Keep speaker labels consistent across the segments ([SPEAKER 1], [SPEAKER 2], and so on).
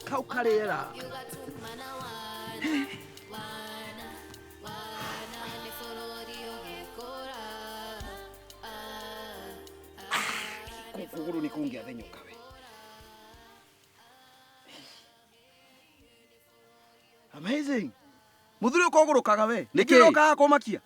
[SPEAKER 1] Kau karera. Kuguru ni kungia thenyoka we. Amazing. Muthuri ukogorokaga we. Nikiroka kumakia.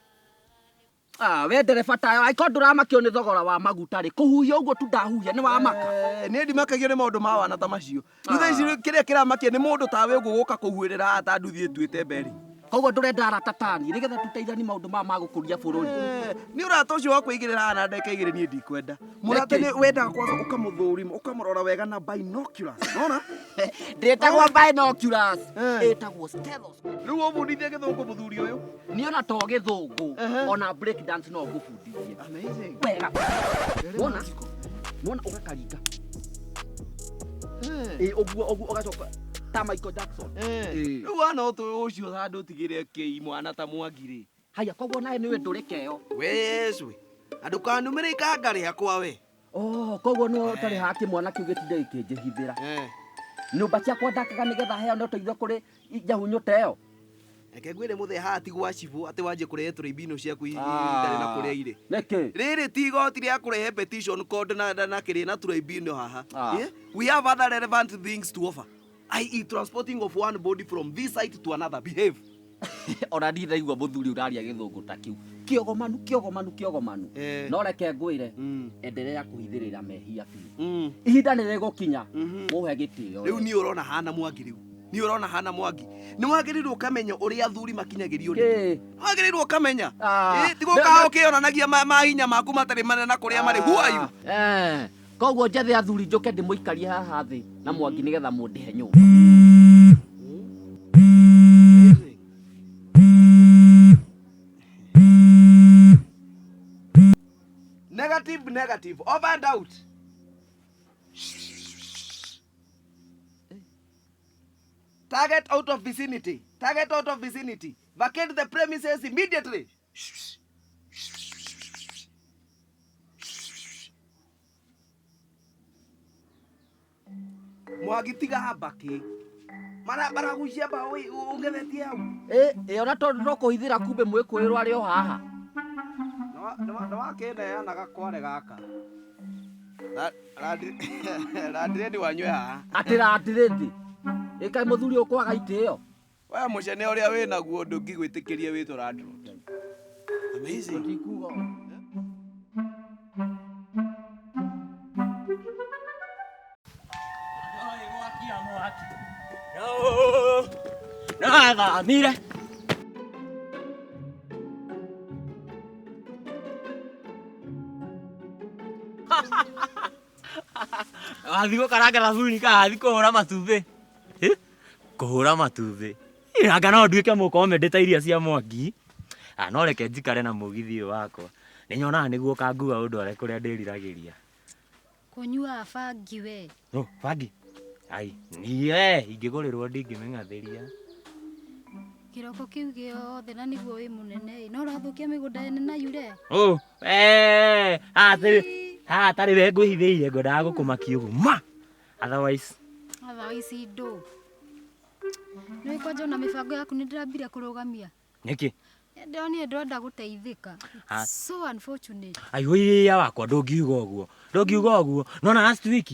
[SPEAKER 2] We ndereba tayo aiko nduramakio ni thogora wa maguta ri kuhuhia uguo tu ndahuhia ni wa maka
[SPEAKER 1] ni ndimakagio ni maundu ma wana ta macio thutha ici kiria kiramakia ni mundu tawe guguka kuhuirira ata nduthi tuite mberi
[SPEAKER 2] koguo ndurenda aratatani nigetha tuteithani maundu ma gukuria bururi
[SPEAKER 1] ni urata ucio wa kuigirira na ndeke igire ni ndikwenda murata ni wendaga kwanza ukamuthurima ukamurora wega na binoculars nona
[SPEAKER 2] ndetagwo binoculars etagwo stethoscope
[SPEAKER 1] riu ubundithia githungu muthuri uyu
[SPEAKER 2] ni ona to githungu ona break dance no ngubundithie
[SPEAKER 1] amazing
[SPEAKER 2] wega mona ugakaringa oguo ugacoka ta Michael Jackson
[SPEAKER 1] riu wana ucio handu tigire ki mwana ta Mwangiri
[SPEAKER 2] haya koguo nae niwe ndurikeo
[SPEAKER 1] wecwe andu kanumire ikangari yakwa we
[SPEAKER 2] koguo no tari haki mwana kiu gitinde ikinjihithira nyumba ciakwa ndakaga nigetha heo no toitho kuri njahunyo teo
[SPEAKER 1] eke ngwire muthe hati gwa cibu ati wanje kurehe turimbino ciaku ndari na kuria ire riri ti igoti ria kurehe petition code na kiri na turimbino haha we have other relevant things to offer i.e. transporting of one body from this site to another. Behave.
[SPEAKER 2] Ora ndi ndaigua muthuri uraria githungu ta kiu kiogomanu no reke ngwire endelea kuhithirira mehia biu ihinda ni rigukinya muhe gitio
[SPEAKER 1] riu ni urona hana Mwangi riu ni urona hana Mwangi ni wagirirwo kamenya uria athuri makinyagirio ni wagirirwo kamenya tiguka ukionanagia mahinya maku matari manena kuria mari who are you
[SPEAKER 2] koguo njethe athuri njuke ndimuikarie haha thi na Mwangi nigetha mundihe nyumba
[SPEAKER 1] negative over and out target out of vicinity vacate the premises immediately Mwangi tiga habaki bara gucia ba ungethetie hau
[SPEAKER 2] ona tondu no kuhithira kumbe mwikuirwo ari o haha
[SPEAKER 1] no wakineana gakware gaka randiredi wanywe haha
[SPEAKER 2] ati randiredi ikai muthuri ukwaga itio
[SPEAKER 1] we mucene uria winaguo ndungigwitikiria witwo randro amazing
[SPEAKER 2] ndikuga no mire
[SPEAKER 3] Athigo karanga thabuni ka athi kuhura matumbĩ kuhura matumbĩ anga no nduĩke mũkomende ta iria cia Mwangi no reke njikare na mũgithi ũyũ wakwa nĩnyonaga nĩguo kangua ũndũ are kũrĩa ndĩriragĩria
[SPEAKER 4] kunyua bangi we
[SPEAKER 3] bangi ai niĩ ingĩgũrĩrwo ndingĩmĩng'athĩria
[SPEAKER 4] kiroko kiu giothe na nĩguo wĩ mũnene no ũrathũkia mĩgũnda ene na yure
[SPEAKER 3] tarĩ we ngwĩhithĩire ngwendaga gũkũmakia ũguo ma otherwise
[SPEAKER 4] indo nĩ kwanja na mĩbango yaku nĩ ndĩrambire kũrũgamia
[SPEAKER 3] nĩkĩ
[SPEAKER 4] ndĩronire ndĩrenda gũteithĩka so unfortunate
[SPEAKER 3] wĩya wakwa ndũngiuga ũguo nona last week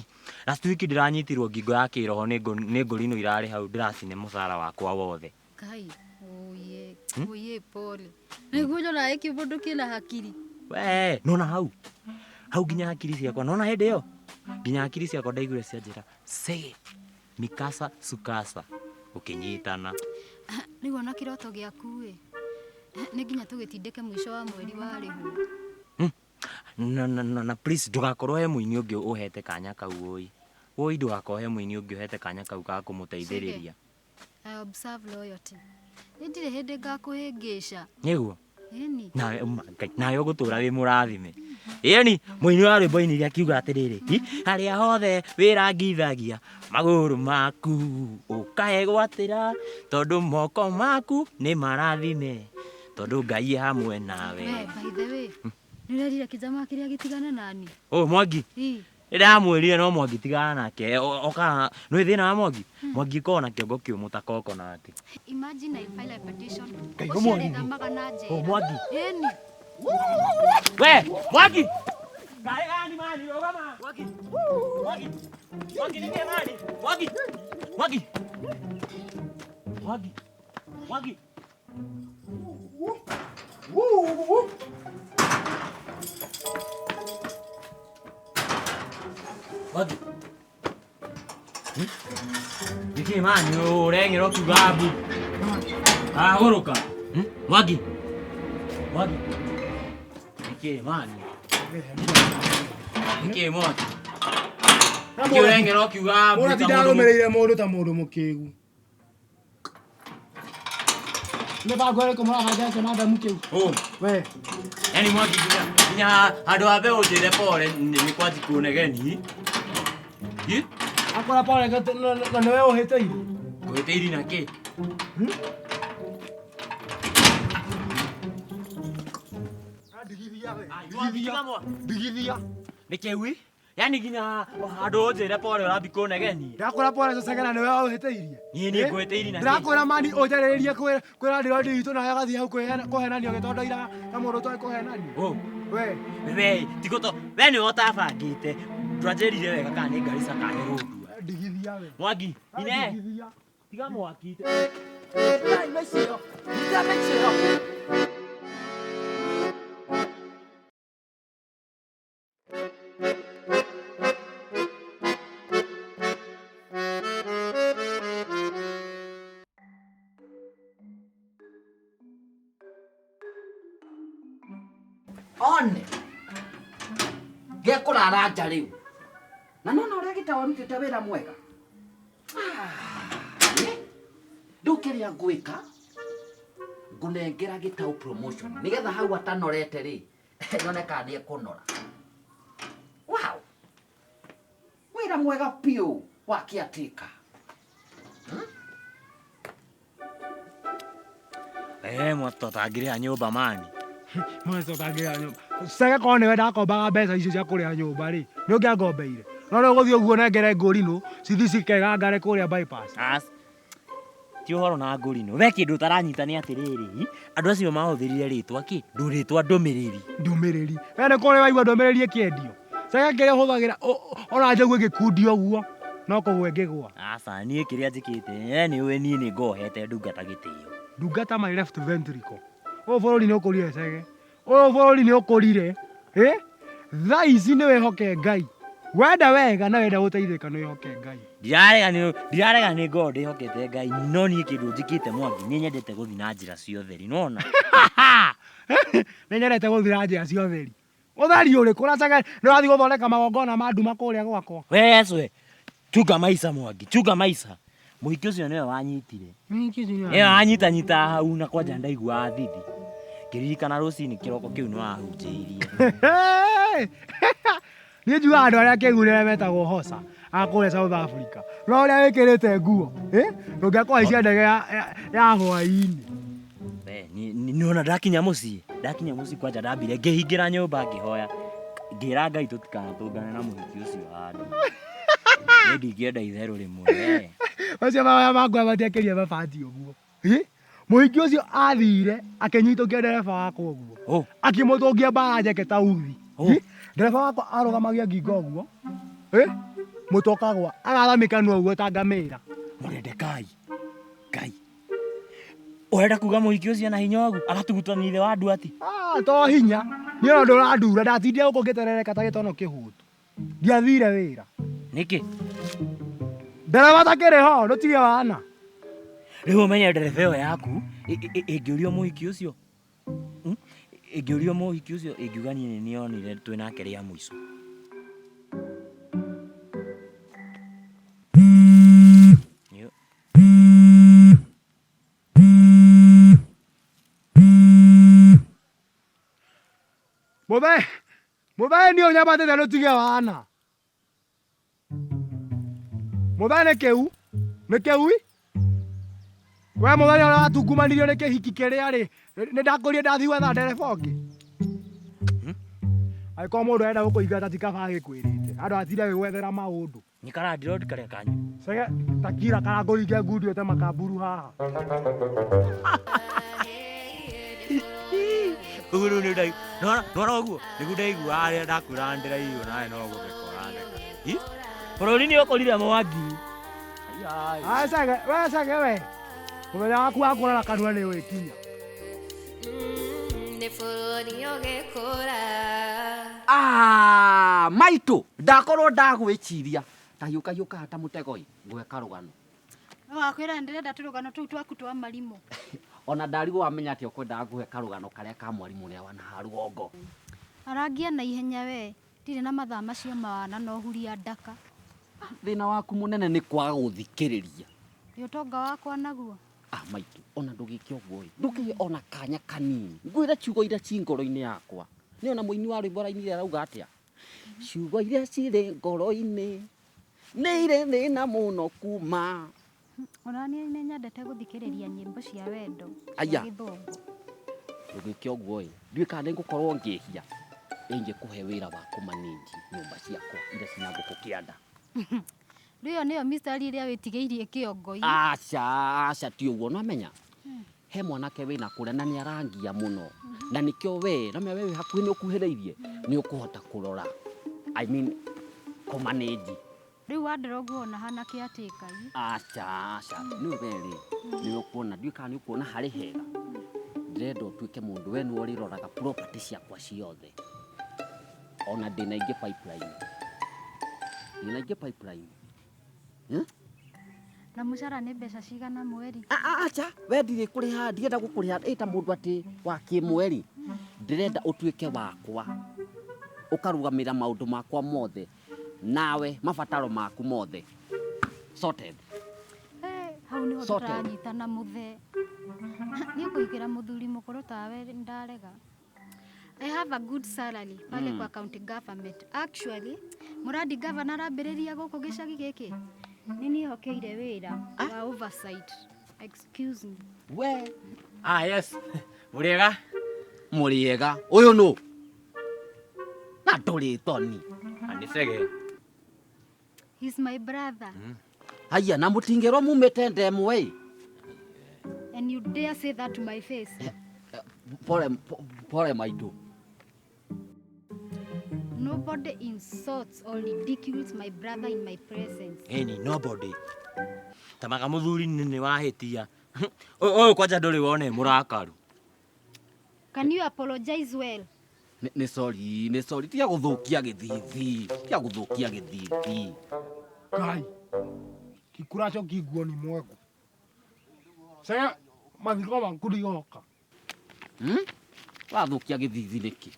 [SPEAKER 3] ndĩranyitirwo ngingo ya kĩroho nĩ ngũrino irarĩ hau ndĩracine mũcara wakwa wothe
[SPEAKER 4] kai oye pole nĩguo nyona kĩbũndũ kĩna hakiri
[SPEAKER 3] we nona hau nginya hakiri ciakwa nona hĩndĩ ĩyo nginya hakiri ciakwa ndaiguire cia njĩra sege mikasa sukasa ukinyitana
[SPEAKER 4] nĩguo na kĩroto gĩaku ĩ nĩ nginya tũgĩtindĩke mũico wa mweri warĩho
[SPEAKER 3] na please ndũgakorwo he mũini ũngĩ ũhete kanya kau ũi ndũgakorwo he mũini ũngĩ ũhete kanya kau ga kũmũteithĩrĩria
[SPEAKER 4] I observe loyalty ndirĩ hĩndĩ ngakũhĩngĩca
[SPEAKER 3] nĩguo nawe ũgũtũra wĩ mũrathime yani muini wa rwimbo ini akiuga atiriri haria hothe wirangithagia maguru maku ukahe gwatira tondu moko maku ni marathime tondu Ngai hamwe nawe.
[SPEAKER 4] By the way, nirerire kijama kiria gitigana nani?
[SPEAKER 3] Mwangi. Ndamwirire no Mwangi tigana nake oka no thina wa Mwangi. Mwangi kona kiongo kiu mutakoko nake.
[SPEAKER 4] Imagine I file a petition. Ushare thamaga na njera.
[SPEAKER 3] Mwangi.
[SPEAKER 4] Eni.
[SPEAKER 3] We, Mwangi. Gani mani ogama. Mwangi. Mwangi. Mwangi ni mani. Mwangi. Mwangi. Mwangi. Mwangi. Mwangi. Niki mani urengero kugabu. Goroka. Mwangi. Mwangi. Niki mani. Niki Mwangi. Niki urengero kugabu.
[SPEAKER 5] Ora tidaromereire mundu ta mundu mukigu. Ne ba gore komara haja se mada mukigu. We.
[SPEAKER 3] Yani Mwangi kinya handu habe ujire pole ni kwati kunegeni.
[SPEAKER 5] Akora pole na newe ohete
[SPEAKER 3] iri na ke.
[SPEAKER 5] Digithia.
[SPEAKER 3] Nikewi? Yani kinya handu ujire pole urabi kunegeni.
[SPEAKER 5] Ndakora pole so segana newe ohete irie.
[SPEAKER 3] Ni ngwete iri na ke.
[SPEAKER 5] Ndakora mani ojererie kwira ndiro ndito na yagathi hau kuhenania gitondo ira na mundu toi kuhenania. We.
[SPEAKER 3] Bebe, tikoto, we ni otabangite. Twanjirire wega kana ni ngari cakahe rundu.
[SPEAKER 5] Digithia we.
[SPEAKER 3] Mwangi, ine. Tiga Mwangi.
[SPEAKER 2] Ai, mecio. Nita mecio. One. Gekurara nja riu. Na nona uria gitawarutite wira mwega. Ndukiria ngwika ngunengera gitau promotion nigetha hau atanorete ri nyone kana ni ekunora. Wow. Wira mwega piu wa kiatika.
[SPEAKER 3] Mwato tagiria nyumba mani.
[SPEAKER 5] Mwato tagiria nyumba. Sega kone we ndakombaga mbeca icio cia kuria nyumba ri. Ni ungiangombeire. No no guthii uguo nengere nguri no cithi cikega ngare kuria bypass.
[SPEAKER 3] Ti uhoro na nguri no. We kindu taranyita ni atiriri. Andu acio mahuthirire ritwa ki? Nduritwa ndumiriri.
[SPEAKER 5] Ndumiriri. We ne kore waigua ndumiriri ikiendio. Sega kire huthagira ona njogu igikundio uguo. No kugwe ngigwa.
[SPEAKER 3] Aca ni kiria njikite. Ni we ni ngohete ndungata gitio.
[SPEAKER 5] Ndungata my left ventricle. O borori ni ukurire Sege. O borori ni ukurire. Thaa ici ni wehoke Ngai. Wenda wega na wenda guteithika no ihoke Ngai.
[SPEAKER 3] Ndirarega ni ngo ndihokete Ngai no ni kindu njikite Mwangi ni nyendete guthi na njira cia utheri nona.
[SPEAKER 5] Ni nyendete guthi na njira cia utheri. Utheri uri kuracaga ni wathi guthondeka magongona ma nduma kuria gwakwa.
[SPEAKER 3] Wecwe chunga maisha Mwangi, chunga maisha. Muhiki ucio niwe wanyitire. Anyita hau na kwanja ndaigua thithi. Kiririkana rucini kiroko kiu ni wahunjiirie.
[SPEAKER 5] Ni njuga andu aria kigurire metagwo Hosa akure South Africa. No uria wikirite nguo, ndungiakwa icia ndege ya hwaini.
[SPEAKER 3] Ni ona ndakinya mucii kwanja ndambire ngihingira nyumba ngihoya. Ngira Ngai tutikanatungane na muhiki ucio handu. Ni ndingienda itheru rimwe.
[SPEAKER 5] Acio magwa matiakirie mabati uguo. Muhiki ucio athire akinyitũkia ndereba wakwa uguo. Akimũtũngia mbara njeke ta uthi. Ndereba wakwa arũgamagia ngingo uguo. Mũtokagwa agathamĩka no uguo ta ngamĩra.
[SPEAKER 3] Mũrendekai. Ngai. Urenda kuga muhiki ucio na hinya wagu agatugutania ithe wa andu ati?
[SPEAKER 5] To hinya. Ni ona ndũrandura ndatindire gũkũ ngĩterereka ta gĩtono kĩhũtu. Ndiathire wĩra.
[SPEAKER 3] Nĩkĩ?
[SPEAKER 5] Ndereba takĩrĩ ho ndũtige wana.
[SPEAKER 3] Rĩu ũmenye ndereba ĩyo yaku ĩngĩũrio mũhiki ũcio ĩngiuga niĩ nĩonire twĩ nake rĩa mũico.
[SPEAKER 5] Mũthe Mũthee nĩ ũnyambatĩte rũtige wana. Mũthee nĩ kĩu? Nĩ kĩu? We mũthenya ũrĩa watungumanirio nĩ kĩhiki kĩrĩa rĩ, nĩ ndakũria ndathiĩ gwetha ndereba ũngĩ. Angĩkorwo mũndũ arenda gũkũingata ti kaba agĩkwĩrĩte. Andũ atinde agĩgwethera maũndũ.
[SPEAKER 3] Nĩ karandi karĩa kanyu.
[SPEAKER 5] Sege takira karakũringe ngundi ũte makamburu haha.
[SPEAKER 3] Kuguru nĩ ndai. Nora ũguo. Nĩguo ndaigua harĩa ndakwĩra ndĩraigua nawe no gũgekora ndeka. Bũrũri nĩ ũkũrire Mwangi.
[SPEAKER 5] Sege we. Mũthenya waku wa kũrora kanua nĩ wĩkinya.
[SPEAKER 2] Maitũ ndakorwo ndagwĩciria ta hiũka hata mũtego ngweka rũgano.
[SPEAKER 4] No wakwĩra ndĩrenda tũrũgano tũu twaku twa marimũ.
[SPEAKER 2] Ona ndarigwo wamenya atĩ ũkwendaga ngweka rũgano karĩa ka mwarimũ ũrĩa wanaha rũgongo.
[SPEAKER 4] Arangia na ihenya we, ndirĩ na mathaa macio mawana no huria ndaka.
[SPEAKER 2] Thĩna waku mũnene nĩ kwaga gũthikĩrĩria.
[SPEAKER 4] Nĩ ũtonga wakwa naguo.
[SPEAKER 2] Maitũ ona ndũgĩke ũguo ndũkĩgĩe ona kanya kanini. Ngwĩre ciugo iria ci ngoro-inĩ yakwa. Nĩ ona mũini wa rwĩmbo rainire arauga atĩa? Ciugo iria cirĩ ngoro-inĩ nĩ irĩ thĩna mũno kuma.
[SPEAKER 4] Ona niĩ nĩ nyendete gũthikĩrĩria nyĩmbo cia wendo.
[SPEAKER 2] Aya. Ndũgĩke ũguo ndiũĩ kana nĩngũkorwo ngĩhia ingĩkũhe wĩra wa kũmanĩnji nyũmba ciakwa iria cina ngũkũ kĩanda.
[SPEAKER 4] Rĩo nĩyo mistari ĩrĩa wĩtigĩirie kĩongo-inĩ.
[SPEAKER 2] Aca ti ũguo nĩwamenya. He mwanake wĩna kũrĩa na nĩ arangia mũno. Na nĩkĩo we na we hakuhĩ nĩ ũkuhĩrĩirie nĩ ũkũhota kũrora. I mean kũmanĩnji.
[SPEAKER 4] Rĩu wandĩra ũguo ona hana kĩatĩkai.
[SPEAKER 2] Aca nĩ ũberĩ nĩ ũkuona ndiũĩ kana nĩ ũkuona harĩ hega. Ndĩrenda ũtuĩke mũndũ we nĩwe ũrĩroraga property ciakwa ciothe. Ona ndĩna ingĩ pipeline.
[SPEAKER 4] Na mũcara nĩ mbeca cigana mweri?
[SPEAKER 2] Acha we ndirĩ kũrĩha ndienda gũkũrĩha ĩta mũndũ atĩ wa kĩmweri. Ndĩrenda ũtuĩke wakwa ũkarũgamĩra maũndũ makwa mothe nawe mabataro maku mothe. Sorted.
[SPEAKER 4] Hau nĩho tũranyitana mũthee. Nĩ ũkũigĩra mũthuri mũkũrũ tawe ndarega. I have a good salary pale kwa county government. Actually, Muradi governor arambĩrĩria gũkũ gĩcagi gĩkĩ. Nĩ niĩ hokeire wĩra wa oversight. Excuse me.
[SPEAKER 2] We.
[SPEAKER 3] Yes. Mũrĩega.
[SPEAKER 2] Ũyũ nũ? Na ndũrĩ toni.
[SPEAKER 3] Nĩ Sege.
[SPEAKER 4] He's my brother.
[SPEAKER 2] Aya na mũtingĩrwo mumĩte ndemu we.
[SPEAKER 4] And you dare say that to my face?
[SPEAKER 2] Pole maitũ.
[SPEAKER 4] Nobody insults or ridicules my brother in my presence.
[SPEAKER 3] Nobody. Tamaga mũthuri nĩ wahĩtia. Ũyũ kwanja ndũrĩ wone mũrakaru.
[SPEAKER 4] Can you apologize well?
[SPEAKER 2] Nĩ sorry. Tiga gũthũkia gĩthithi.
[SPEAKER 5] Ngai. Kikuracho kiguo ni mwego. Sege mathiko maku ndigoka.
[SPEAKER 2] Wathũkia gĩthithi nĩkĩ?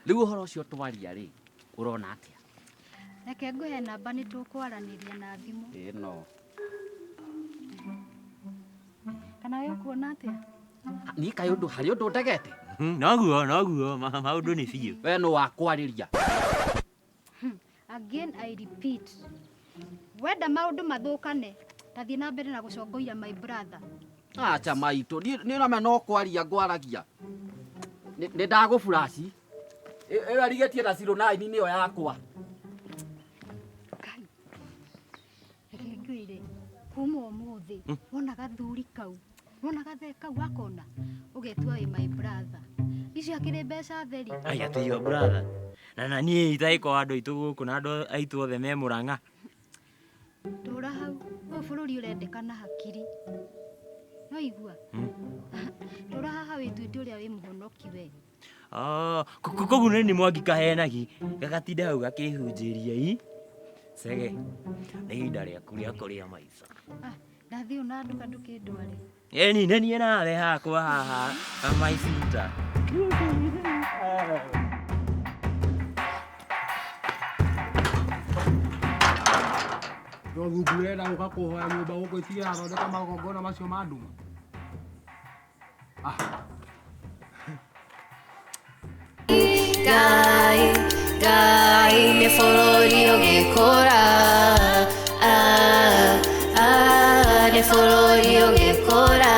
[SPEAKER 2] Rĩu ũhoro ũcio twaria rĩ ũrona atĩa?
[SPEAKER 4] Reke ngũhe namba nĩ tũkwaranĩria na thimũ.
[SPEAKER 2] No.
[SPEAKER 4] Kana we ũkuona atĩa?
[SPEAKER 2] Niĩ kaĩ harĩ ũndũ ndegete?
[SPEAKER 3] Noguo maũndũ nĩ biũ.
[SPEAKER 2] We nũ wakwarĩria?
[SPEAKER 4] Again I repeat. Wenda maũndũ mathũkane, tathiĩ na mbere na gũcongoria my brother.
[SPEAKER 2] Acha maitũ, nĩ ũramenya no kwaria ngwaragia. Nĩ ndagũburaci. Ĩyo arigetie na 09 nĩyo yakwa.
[SPEAKER 4] Reke ngwĩre, kuma ũmũthĩ, wona gathuri kau, wona gathe kau wakona, ũgetua wĩ my brother. Icio akĩrĩ mbeca theri.
[SPEAKER 3] Atĩ your brother. Na niĩ itaĩko andũ aitũ gũkũ na andũ aitũ othe me Mũrang'a.
[SPEAKER 4] Tũra hau, ũyũ bũrũri ũrendekana hakiri. No igua? Tũra haha wĩtuĩte ũrĩa wĩ mũhonoki we.
[SPEAKER 3] Koguo nĩ Mwangi kahenagi gagatinda hau gakĩhunjĩria Sege nĩ ihinda rĩaku rĩa kũrĩa maica.
[SPEAKER 4] Ndathiĩ na nduka ndũkĩndware.
[SPEAKER 3] Nĩ niĩ nawe hakwa haha maicita.
[SPEAKER 5] No thungure na ũgakũhoya nyũmba gũkũ itigĩra thondeka magongona macio ma nduma.
[SPEAKER 6] Ngai nĩ bũrũri ũgĩkũra, nĩ bũrũri ũgĩkũra,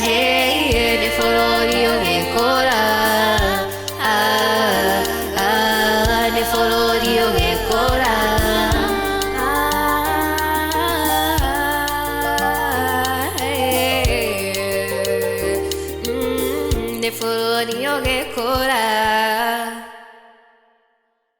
[SPEAKER 6] nĩ bũrũri ũgĩkũra, nĩ bũrũri ũgĩkũra, nĩ bũrũri ũgĩkũra.